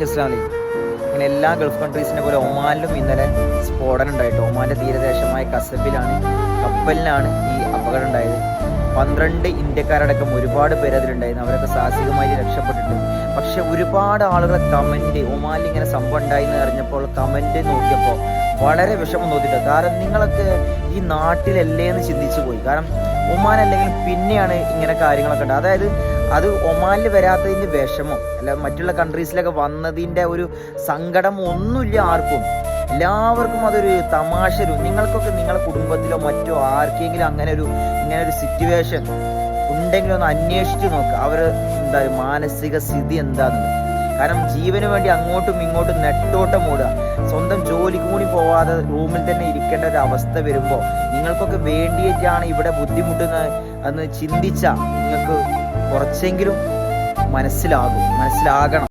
ഇസ്ലാമിൽ ഇങ്ങനെ എല്ലാ ഗൾഫ് കൺട്രീസിനെ പോലെ ഒമാനിലും ഇന്നലെ സ്ഫോടനം ഉണ്ടായിട്ട് ഒമാൻ്റെ തീരദേശമായ കസബിലാണ് കപ്പലിനാണ് ഈ അപകടം ഉണ്ടായത്. 12 ഇന്ത്യക്കാരടക്കം ഒരുപാട് പേര് അതിലുണ്ടായിരുന്നു. അവരൊക്കെ സാഹസികമായി രക്ഷപ്പെട്ടിട്ടുണ്ട്. പക്ഷെ ഒരുപാട് ആളുകളെ കമൻറ്റ് ഒമാനിൽ ഇങ്ങനെ സംഭവം ഉണ്ടായിന്ന് അറിഞ്ഞപ്പോൾ കമൻറ്റ് നോക്കിയപ്പോൾ വളരെ വിഷമം തോന്നിയിട്ടുണ്ട്. കാരണം നിങ്ങളൊക്കെ ഈ നാട്ടിലല്ലേ എന്ന് ചിന്തിച്ചു പോയി. കാരണം ഒമാൻ അല്ലെങ്കിൽ പിന്നെയാണ് ഇങ്ങനെ കാര്യങ്ങളൊക്കെ ഉണ്ട്. അതായത് അത് ഒമാനിൽ വരാത്തതിൻ്റെ വിഷമം അല്ല മറ്റുള്ള കൺട്രീസിലൊക്കെ വന്നതിൻ്റെ ഒരു സങ്കടം ഒന്നുമില്ല ആർക്കും. എല്ലാവർക്കും അതൊരു തമാശ. നിങ്ങൾക്കൊക്കെ നിങ്ങളുടെ കുടുംബത്തിലോ മറ്റോ ആർക്കെങ്കിലും ഇങ്ങനെ ഒരു സിറ്റുവേഷൻ ഉണ്ടെങ്കിലും ഒന്ന് അന്വേഷിച്ച് നോക്കുക. അവർ മാനസിക സ്ഥിതി എന്താണെന്ന്. കാരണം ജീവന് വേണ്ടി അങ്ങോട്ടും ഇങ്ങോട്ടും നെട്ടോട്ടം ഓടുക, സ്വന്തം ജോലിക്ക് കൂടി പോവാതെ റൂമിൽ തന്നെ ഇരിക്കേണ്ട ഒരു അവസ്ഥ വരുമ്പോൾ നിങ്ങൾക്കൊക്കെ വേണ്ടിയിട്ടാണ് ഇവിടെ ബുദ്ധിമുട്ടുന്നത് എന്ന് ചിന്തിച്ചാൽ നിങ്ങൾക്ക് കുറച്ചെങ്കിലും മനസ്സിലാകണം.